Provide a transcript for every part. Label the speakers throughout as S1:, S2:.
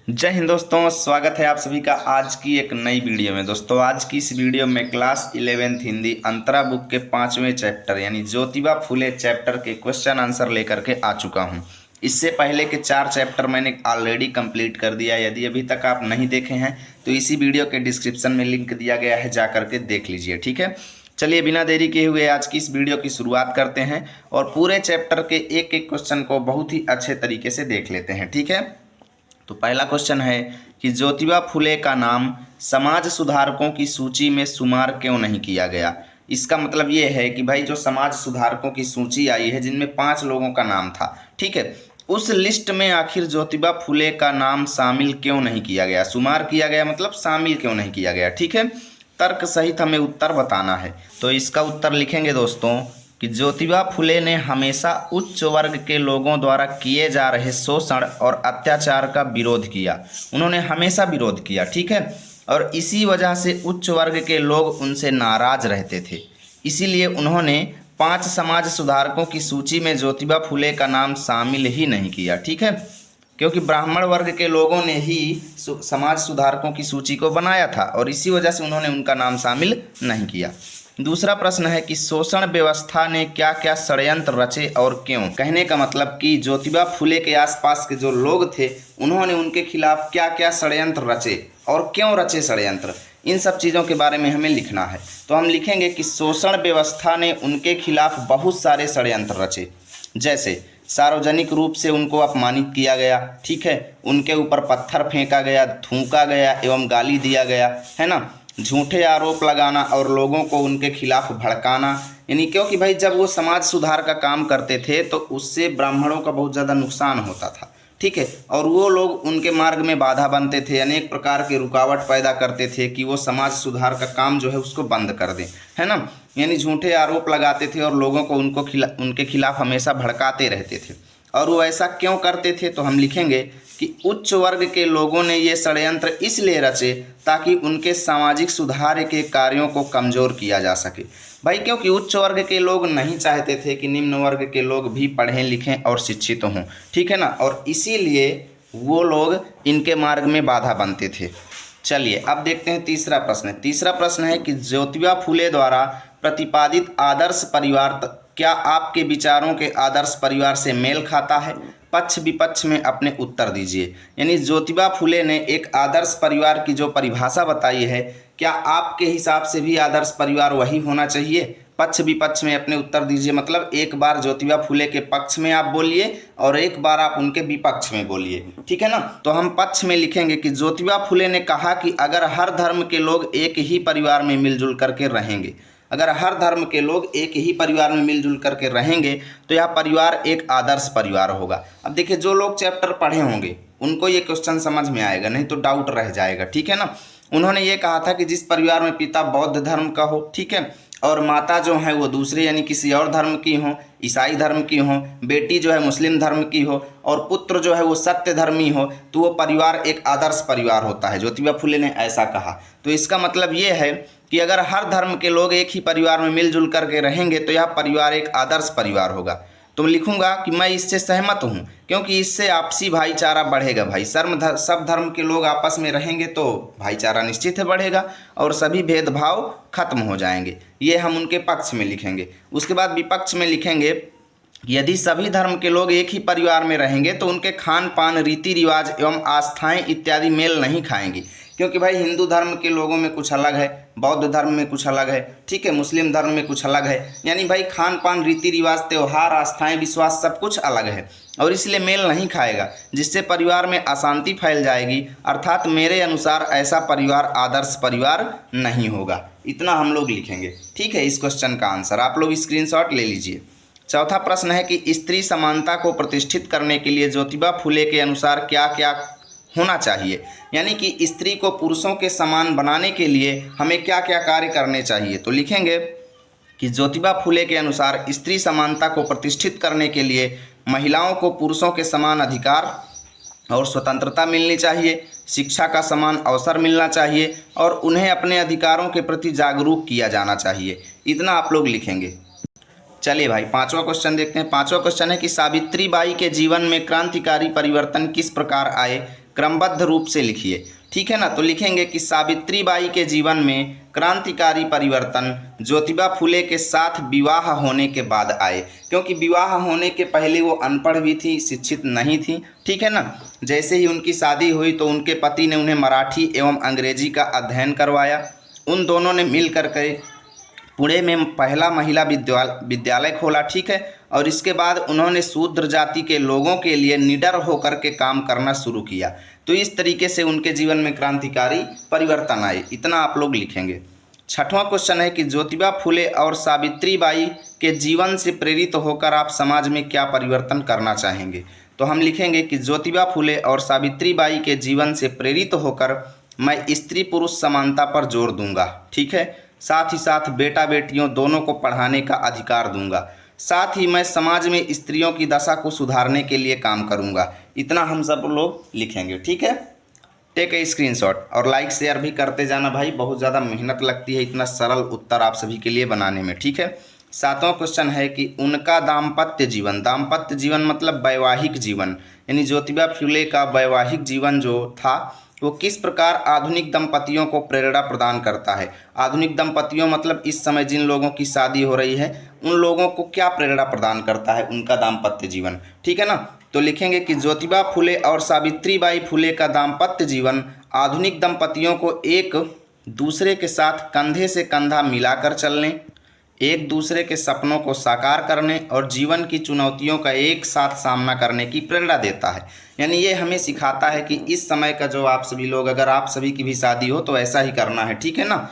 S1: जय हिंद दोस्तों, स्वागत है आप सभी का आज की एक नई वीडियो में। दोस्तों आज की इस वीडियो में क्लास 11th हिंदी अंतरा बुक के 5वें चैप्टर यानी ज्योतिबा फुले चैप्टर के क्वेश्चन आंसर लेकर के आ चुका हूं। इससे पहले के 4 चैप्टर मैंने ऑलरेडी कंप्लीट कर दिया। यदि अभी तक आप नहीं देखे हैं तो इसी वीडियो के डिस्क्रिप्शन में लिंक दिया गया है, जा करके देख लीजिए। ठीक है, चलिए बिना देरी किए हुए आज की इस वीडियो की शुरुआत करते हैं और पूरे चैप्टर के एक एक क्वेश्चन को बहुत ही अच्छे तरीके से देख लेते हैं। ठीक है, तो पहला क्वेश्चन है कि ज्योतिबा फुले का नाम समाज सुधारकों की सूची में शुमार क्यों नहीं किया गया। इसका मतलब ये है कि भाई जो समाज सुधारकों की सूची आई है जिनमें 5 लोगों का नाम था, ठीक है, उस लिस्ट में आखिर ज्योतिबा फुले का नाम शामिल क्यों नहीं किया गया। शुमार किया गया मतलब शामिल क्यों नहीं किया गया। ठीक है, तर्क सहित हमें उत्तर बताना है। तो इसका उत्तर लिखेंगे दोस्तों कि ज्योतिबा फुले ने हमेशा उच्च वर्ग के लोगों द्वारा किए जा रहे शोषण और अत्याचार का विरोध किया। उन्होंने हमेशा विरोध किया, ठीक है, और इसी वजह से उच्च वर्ग के लोग उनसे नाराज रहते थे। इसीलिए उन्होंने 5 समाज सुधारकों की सूची में ज्योतिबा फुले का नाम शामिल ही नहीं किया। ठीक है, क्योंकि ब्राह्मण वर्ग के लोगों ने ही समाज सुधारकों की सूची को बनाया था और इसी वजह से उन्होंने उनका नाम शामिल नहीं किया। दूसरा प्रश्न है कि शोषण व्यवस्था ने क्या क्या षड्यंत्र रचे और क्यों। कहने का मतलब कि ज्योतिबा फुले के आसपास के जो लोग थे उन्होंने उनके खिलाफ क्या क्या षड्यंत्र रचे और क्यों रचे षड्यंत्र, इन सब चीज़ों के बारे में हमें लिखना है। तो हम लिखेंगे कि शोषण व्यवस्था ने उनके खिलाफ बहुत सारे षड्यंत्र रचे। जैसे सार्वजनिक रूप से उनको अपमानित किया गया, ठीक है, उनके ऊपर पत्थर फेंका गया, थूका गया एवं गाली दिया गया, है ना, झूठे आरोप लगाना और लोगों को उनके खिलाफ भड़काना। यानी क्योंकि भाई जब वो समाज सुधार का काम करते थे तो उससे ब्राह्मणों का बहुत ज़्यादा नुकसान होता था, ठीक है, और वो लोग उनके मार्ग में बाधा बनते थे, अनेक प्रकार के रुकावट पैदा करते थे कि वो समाज सुधार का काम जो है उसको बंद कर दें, है ना। यानी झूठे आरोप लगाते थे और लोगों को उनके खिलाफ हमेशा भड़काते रहते थे। और वो ऐसा क्यों करते थे, तो हम लिखेंगे कि उच्च वर्ग के लोगों ने ये षड्यंत्र इसलिए रचे ताकि उनके सामाजिक सुधार के कार्यों को कमज़ोर किया जा सके। भाई क्योंकि उच्च वर्ग के लोग नहीं चाहते थे कि निम्न वर्ग के लोग भी पढ़ें लिखें और शिक्षित हों, ठीक है ना, और इसीलिए वो लोग इनके मार्ग में बाधा बनते थे। चलिए अब देखते हैं तीसरा प्रश्न। तीसरा प्रश्न है कि ज्योतिबा फुले द्वारा प्रतिपादित आदर्श परिवार क्या आपके विचारों के आदर्श परिवार से मेल खाता है। पक्ष विपक्ष में अपने उत्तर दीजिए। यानी ज्योतिबा फुले ने एक आदर्श परिवार की जो परिभाषा बताई है, क्या आपके हिसाब से भी आदर्श परिवार वही होना चाहिए। पक्ष विपक्ष में अपने उत्तर दीजिए, मतलब एक बार ज्योतिबा फुले के पक्ष में आप बोलिए और एक बार आप उनके विपक्ष में बोलिए, ठीक है ना। तो हम पक्ष में लिखेंगे कि ज्योतिबा फुले ने कहा कि अगर हर धर्म के लोग एक ही परिवार में मिलजुल करके रहेंगे, अगर हर धर्म के लोग एक ही परिवार में मिलजुल करके रहेंगे तो यह परिवार एक आदर्श परिवार होगा। अब देखिए जो लोग चैप्टर पढ़े होंगे उनको ये क्वेश्चन समझ में आएगा, नहीं तो डाउट रह जाएगा, ठीक है ना। उन्होंने ये कहा था कि जिस परिवार में पिता बौद्ध धर्म का हो, ठीक है, और माता जो है वो दूसरे यानी किसी और धर्म की हो, ईसाई धर्म की हो, बेटी जो है मुस्लिम धर्म की हो और पुत्र जो है वो सत्य धर्मी हो, तो वो परिवार एक आदर्श परिवार होता है। ज्योतिबा फुले ने ऐसा कहा। तो इसका मतलब ये है कि अगर हर धर्म के लोग एक ही परिवार में मिलजुल करके रहेंगे तो यह परिवार एक आदर्श परिवार होगा। तो मैं लिखूंगा कि मैं इससे सहमत हूँ, क्योंकि इससे आपसी भाईचारा बढ़ेगा। भाई सब धर्म के लोग आपस में रहेंगे तो भाईचारा निश्चित है बढ़ेगा और सभी भेदभाव खत्म हो जाएंगे। ये हम उनके पक्ष में लिखेंगे। उसके बाद विपक्ष में लिखेंगे यदि सभी धर्म के लोग एक ही परिवार में रहेंगे तो उनके खान पान, रीति रिवाज एवं आस्थाएं इत्यादि मेल नहीं खाएंगी, क्योंकि भाई हिंदू धर्म के लोगों में कुछ अलग है, बौद्ध धर्म में कुछ अलग है, ठीक है, मुस्लिम धर्म में कुछ अलग है। यानी भाई खान पान, रीति रिवाज, त्यौहार, आस्थाएं, विश्वास सब कुछ अलग है और इसलिए मेल नहीं खाएगा, जिससे परिवार में अशांति फैल जाएगी। अर्थात मेरे अनुसार ऐसा परिवार आदर्श परिवार नहीं होगा। इतना हम लोग लिखेंगे, ठीक है। इस क्वेश्चन का आंसर आप लोग स्क्रीनशॉट ले लीजिए। चौथा प्रश्न है कि स्त्री समानता को प्रतिष्ठित करने के लिए ज्योतिबा फुले के अनुसार क्या क्या होना चाहिए। यानी कि स्त्री को पुरुषों के समान बनाने के लिए हमें क्या क्या कार्य करने चाहिए। तो लिखेंगे कि ज्योतिबा फुले के अनुसार स्त्री समानता को प्रतिष्ठित करने के लिए महिलाओं को पुरुषों के समान अधिकार और स्वतंत्रता मिलनी चाहिए, शिक्षा का समान अवसर मिलना चाहिए और उन्हें अपने अधिकारों के प्रति जागरूक किया जाना चाहिए। इतना आप लोग लिखेंगे। चलिए भाई पांचवा क्वेश्चन देखते हैं। पांचवा क्वेश्चन है कि सावित्री बाई के जीवन में क्रांतिकारी परिवर्तन किस प्रकार आए। क्रमबद्ध रूप से लिखिए, ठीक है ना। तो लिखेंगे कि सावित्रीबाई के जीवन में क्रांतिकारी परिवर्तन ज्योतिबा फुले के साथ विवाह होने के बाद आए, क्योंकि विवाह होने के पहले वो अनपढ़ भी थी, शिक्षित नहीं थी, ठीक है ना। जैसे ही उनकी शादी हुई तो उनके पति ने उन्हें मराठी एवं अंग्रेजी का अध्ययन करवाया। उन दोनों ने मिल करके पुणे में पहला महिला विद्यालय खोला, ठीक है। और इसके बाद उन्होंने शूद्र जाति के लोगों के लिए निडर होकर के काम करना शुरू किया। तो इस तरीके से उनके जीवन में क्रांतिकारी परिवर्तन आए, इतना आप लोग लिखेंगे। छठवां क्वेश्चन है कि ज्योतिबा फुले और सावित्रीबाई के जीवन से प्रेरित होकर आप समाज में क्या परिवर्तन करना चाहेंगे। तो हम लिखेंगे कि ज्योतिबा फुले और सावित्रीबाई के जीवन से प्रेरित होकर मैं स्त्री पुरुष समानता पर जोर दूंगा, ठीक है। साथ ही साथ बेटा बेटियों दोनों को पढ़ाने का अधिकार दूंगा। साथ ही मैं समाज में स्त्रियों की दशा को सुधारने के लिए काम करूंगा। इतना हम सब लोग लिखेंगे, ठीक है। टेक ए स्क्रीनशॉट और लाइक शेयर भी करते जाना भाई, बहुत ज़्यादा मेहनत लगती है इतना सरल उत्तर आप सभी के लिए बनाने में, ठीक है। सातवां क्वेश्चन है कि उनका दाम्पत्य जीवन मतलब वैवाहिक जीवन, यानी ज्योतिबा फुले का वैवाहिक जीवन जो था वो किस प्रकार आधुनिक दंपतियों को प्रेरणा प्रदान करता है। आधुनिक दंपतियों मतलब इस समय जिन लोगों की शादी हो रही है उन लोगों को क्या प्रेरणा प्रदान करता है उनका दाम्पत्य जीवन, ठीक है ना। तो लिखेंगे कि ज्योतिबा फुले और सावित्रीबाई फुले का दाम्पत्य जीवन आधुनिक दंपतियों को एक दूसरे के साथ कंधे से कंधा मिलाकर चलने, एक दूसरे के सपनों को साकार करने और जीवन की चुनौतियों का एक साथ सामना करने की प्रेरणा देता है। यानी ये हमें सिखाता है कि इस समय का जो आप सभी लोग, अगर आप सभी की भी शादी हो तो ऐसा ही करना है, ठीक है ना।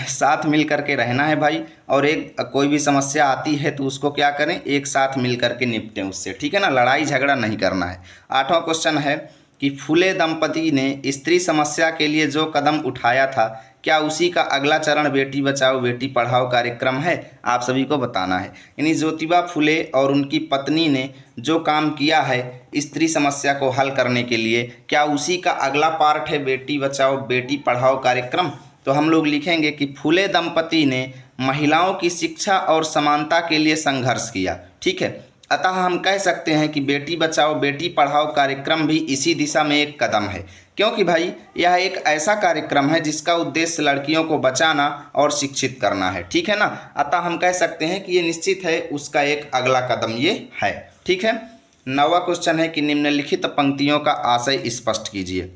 S1: साथ मिल करके रहना है भाई, और एक कोई भी समस्या आती है तो उसको क्या करें, एक साथ मिल करके निपटें उससे, ठीक है ना। लड़ाई झगड़ा नहीं करना है। आठवां क्वेश्चन है कि फुले दंपति ने स्त्री समस्या के लिए जो कदम उठाया था क्या उसी का अगला चरण बेटी बचाओ बेटी पढ़ाओ कार्यक्रम है, आप सभी को बताना है। यानी ज्योतिबा फुले और उनकी पत्नी ने जो काम किया है स्त्री समस्या को हल करने के लिए, क्या उसी का अगला पार्ट है बेटी बचाओ बेटी पढ़ाओ कार्यक्रम। तो हम लोग लिखेंगे कि फुले दंपति ने महिलाओं की शिक्षा और समानता के लिए संघर्ष किया, ठीक है। अतः हम कह सकते हैं कि बेटी बचाओ बेटी पढ़ाओ कार्यक्रम भी इसी दिशा में एक कदम है, क्योंकि भाई यह एक ऐसा कार्यक्रम है जिसका उद्देश्य लड़कियों को बचाना और शिक्षित करना है, ठीक है ना। अतः हम कह सकते हैं कि ये निश्चित है उसका एक अगला कदम ये है, ठीक है। 9वां क्वेश्चन है कि निम्नलिखित पंक्तियों का आशय स्पष्ट कीजिए।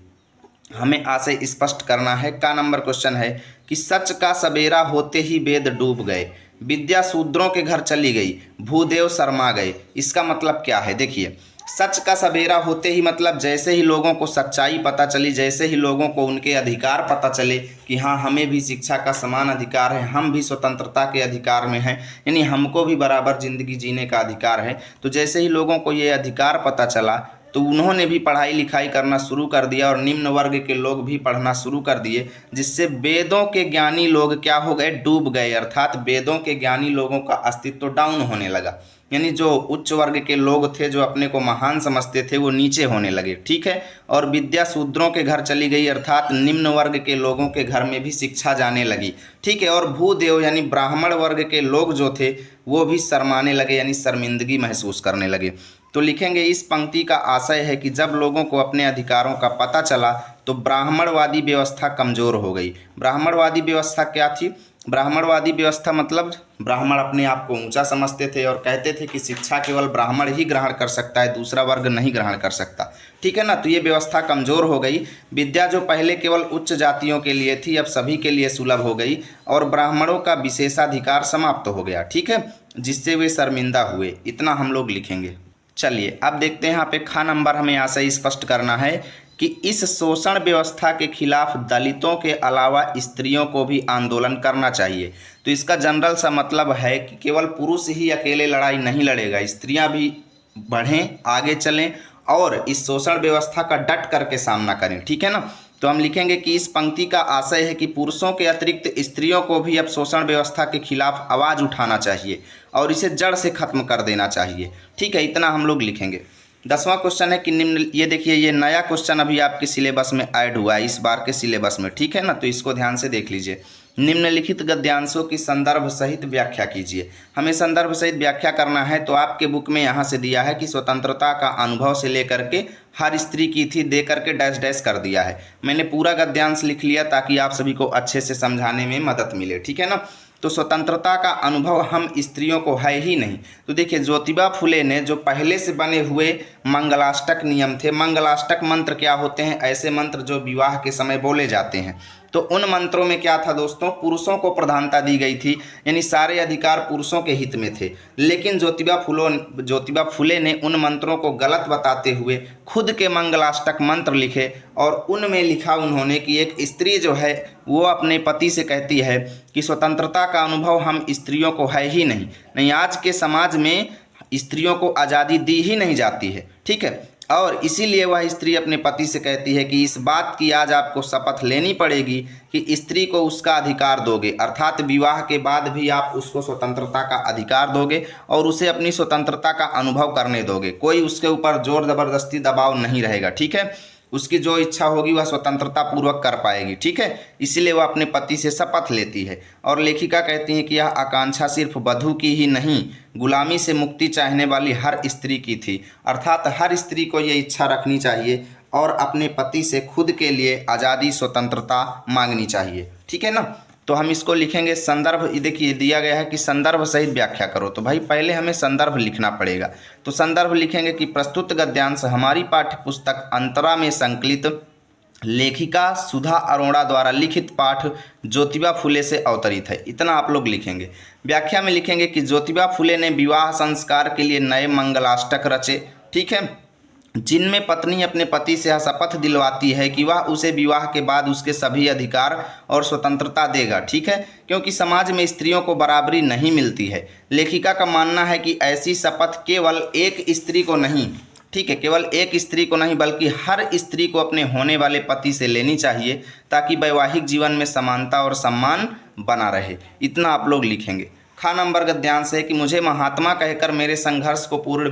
S1: हमें आशय स्पष्ट करना है। का नंबर क्वेश्चन है कि सच का सवेरा होते ही वेद डूब गए, विद्या शूद्रों के घर चली गई, भूदेव शर्मा गए। इसका मतलब क्या है, देखिए। सच का सवेरा होते ही मतलब जैसे ही लोगों को सच्चाई पता चली, जैसे ही लोगों को उनके अधिकार पता चले कि हाँ हमें भी शिक्षा का समान अधिकार है, हम भी स्वतंत्रता के अधिकार में हैं, यानी हमको भी बराबर ज़िंदगी जीने का अधिकार है। तो जैसे ही लोगों को ये अधिकार पता चला तो उन्होंने भी पढ़ाई लिखाई करना शुरू कर दिया और निम्न वर्ग के लोग भी पढ़ना शुरू कर दिए, जिससे वेदों के ज्ञानी लोग क्या हो गए, डूब गए। अर्थात वेदों के ज्ञानी लोगों का अस्तित्व डाउन होने लगा, यानी जो उच्च वर्ग के लोग थे जो अपने को महान समझते थे वो नीचे होने लगे, ठीक है। और विद्या शूद्रों के घर चली गई, अर्थात निम्न वर्ग के लोगों के घर में भी शिक्षा जाने लगी, ठीक है। और भूदेव यानी ब्राह्मण वर्ग के लोग जो थे वो भी शर्माने लगे, यानी शर्मिंदगी महसूस करने लगे। तो लिखेंगे इस पंक्ति का आशय है कि जब लोगों को अपने अधिकारों का पता चला तो ब्राह्मणवादी व्यवस्था कमज़ोर हो गई। ब्राह्मणवादी व्यवस्था क्या थी, ब्राह्मणवादी व्यवस्था मतलब ब्राह्मण अपने आप को ऊंचा समझते थे और कहते थे कि शिक्षा केवल ब्राह्मण ही ग्रहण कर सकता है, दूसरा वर्ग नहीं ग्रहण कर सकता, ठीक है ना। तो ये व्यवस्था कमज़ोर हो गई। विद्या जो पहले केवल उच्च जातियों के लिए थी अब सभी के लिए सुलभ हो गई और ब्राह्मणों का विशेषाधिकार समाप्त हो गया, ठीक है, जिससे वे शर्मिंदा हुए। इतना हम लोग लिखेंगे। चलिए अब देखते हैं यहाँ पे खा नंबर हमें आशय स्पष्ट करना है कि इस शोषण व्यवस्था के खिलाफ दलितों के अलावा स्त्रियों को भी आंदोलन करना चाहिए। तो इसका जनरल सा मतलब है कि केवल पुरुष ही अकेले लड़ाई नहीं लड़ेगा, स्त्रियां भी बढ़ें, आगे चलें और इस शोषण व्यवस्था का डट करके सामना करें, ठीक है ना। तो हम लिखेंगे कि इस पंक्ति का आशय है कि पुरुषों के अतिरिक्त स्त्रियों को भी अब शोषण व्यवस्था के खिलाफ आवाज़ उठाना चाहिए और इसे जड़ से खत्म कर देना चाहिए, ठीक है। इतना हम लोग लिखेंगे। 10वां क्वेश्चन है कि निम्न, ये देखिए ये नया क्वेश्चन अभी आपके सिलेबस में ऐड हुआ है इस बार के सिलेबस में, ठीक है ना। तो इसको ध्यान से देख लीजिए। निम्नलिखित गद्यांशों की संदर्भ सहित व्याख्या कीजिए। हमें संदर्भ सहित व्याख्या करना है, तो आपके बुक में यहाँ से दिया है कि स्वतंत्रता का अनुभव से लेकर के हर स्त्री की थी दे करके डैश डैश कर दिया है। मैंने पूरा गद्यांश लिख लिया ताकि आप सभी को अच्छे से समझाने में मदद मिले, ठीक है ना। तो स्वतंत्रता का अनुभव हम स्त्रियों को है ही नहीं। तो देखिए, ज्योतिबा फुले ने जो पहले से बने हुए मंगलाष्टक नियम थे, मंगलाष्टक मंत्र क्या होते हैं? ऐसे मंत्र जो विवाह के समय बोले जाते हैं। तो उन मंत्रों में क्या था दोस्तों? पुरुषों को प्रधानता दी गई थी, यानी सारे अधिकार पुरुषों के हित में थे। लेकिन ज्योतिबा फुले ने उन मंत्रों को गलत बताते हुए खुद के मंगलाष्टक मंत्र लिखे, और उनमें लिखा उन्होंने कि एक स्त्री जो है वो अपने पति से कहती है कि स्वतंत्रता का अनुभव हम स्त्रियों को है ही नहीं, आज के समाज में स्त्रियों को आज़ादी दी ही नहीं जाती है, ठीक है। और इसीलिए वह स्त्री अपने पति से कहती है कि इस बात की आज आपको शपथ लेनी पड़ेगी कि स्त्री को उसका अधिकार दोगे, अर्थात विवाह के बाद भी आप उसको स्वतंत्रता का अधिकार दोगे और उसे अपनी स्वतंत्रता का अनुभव करने दोगे। कोई उसके ऊपर जोर जबरदस्ती दबाव नहीं रहेगा, ठीक है। उसकी जो इच्छा होगी वह स्वतंत्रता पूर्वक कर पाएगी, ठीक है। इसीलिए वह अपने पति से शपथ लेती है। और लेखिका कहती है कि यह आकांक्षा सिर्फ वधू की ही नहीं, गुलामी से मुक्ति चाहने वाली हर स्त्री की थी, अर्थात हर स्त्री को ये इच्छा रखनी चाहिए और अपने पति से खुद के लिए आज़ादी स्वतंत्रता मांगनी चाहिए, ठीक है ना। तो हम इसको लिखेंगे संदर्भ। देखिए दिया गया है कि संदर्भ सहित व्याख्या करो, तो भाई पहले हमें संदर्भ लिखना पड़ेगा। तो संदर्भ लिखेंगे कि प्रस्तुत गद्यांश हमारी पाठ्य पुस्तक अंतरा में संकलित लेखिका सुधा अरोड़ा द्वारा लिखित पाठ ज्योतिबा फुले से अवतरित है, इतना आप लोग लिखेंगे। व्याख्या में लिखेंगे कि ज्योतिबा फुले ने विवाह संस्कार के लिए नए मंगलाष्टक रचे, ठीक है, जिनमें पत्नी अपने पति से शपथ दिलवाती है कि वह उसे विवाह के बाद उसके सभी अधिकार और स्वतंत्रता देगा, ठीक है, क्योंकि समाज में स्त्रियों को बराबरी नहीं मिलती है। लेखिका का मानना है कि ऐसी शपथ केवल एक स्त्री को नहीं, ठीक है, केवल एक स्त्री को नहीं बल्कि हर स्त्री को अपने होने वाले पति से लेनी चाहिए, ताकि वैवाहिक जीवन में समानता और सम्मान बना रहे, इतना आप लोग लिखेंगे। ख नंबर गद्यांश है कि मुझे महात्मा कहकर मेरे संघर्ष को पूर्ण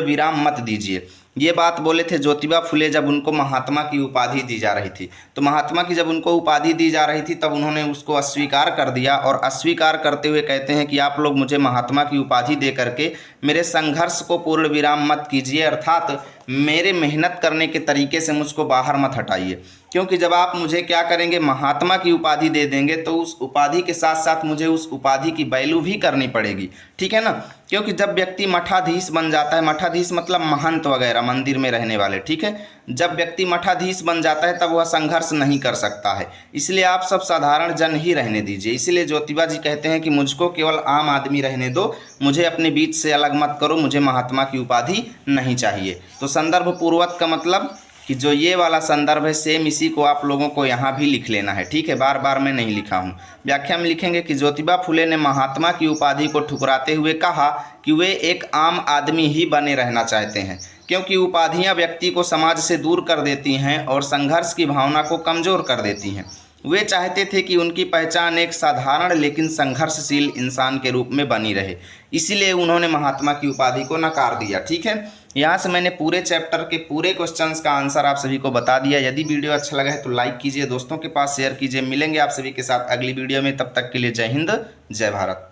S1: विराम मत दीजिए। ये बात बोले थे ज्योतिबा फुले जब उनको महात्मा की उपाधि दी जा रही थी। तो महात्मा की जब उनको उपाधि दी जा रही थी तब उन्होंने उसको अस्वीकार कर दिया, और अस्वीकार करते हुए कहते हैं कि आप लोग मुझे महात्मा की उपाधि दे करके मेरे संघर्ष को पूर्ण विराम मत कीजिए, अर्थात मेरे मेहनत करने के तरीके से मुझको बाहर मत हटाइए। क्योंकि जब आप मुझे क्या करेंगे, महात्मा की उपाधि दे देंगे, तो उस उपाधि के साथ साथ मुझे उस उपाधि की वैल्यू भी करनी पड़ेगी, ठीक है ना। क्योंकि जब व्यक्ति मठाधीश बन जाता है, मठाधीश मतलब महंत वगैरह मंदिर में रहने वाले, ठीक है, जब व्यक्ति मठाधीश बन जाता है तब वह संघर्ष नहीं कर सकता है। इसलिए आप सब साधारण जन ही रहने दीजिए। इसलिए ज्योतिबा जी कहते हैं कि मुझको केवल आम आदमी रहने दो, मुझे अपने बीच से अलग मत करो, मुझे महात्मा की उपाधि नहीं चाहिए। तो संदर्भ पूर्वक का मतलब कि जो ये वाला संदर्भ है सेम इसी को आप लोगों को यहाँ भी लिख लेना है, ठीक है, बार बार मैं नहीं लिखा हूँ। व्याख्या में लिखेंगे कि ज्योतिबा फुले ने महात्मा की उपाधि को ठुकराते हुए कहा कि वे एक आम आदमी ही बने रहना चाहते हैं, क्योंकि उपाधियाँ व्यक्ति को समाज से दूर कर देती हैं और संघर्ष की भावना को कमज़ोर कर देती हैं। वे चाहते थे कि उनकी पहचान एक साधारण लेकिन संघर्षशील इंसान के रूप में बनी रहे, इसीलिए उन्होंने महात्मा की उपाधि को नकार दिया, ठीक है। यहाँ से मैंने पूरे चैप्टर के पूरे क्वेश्चंस का आंसर आप सभी को बता दिया। यदि वीडियो अच्छा लगा है तो लाइक कीजिए, दोस्तों के पास शेयर कीजिए। मिलेंगे आप सभी के साथ अगली वीडियो में, तब तक के लिए जय हिंद जय भारत।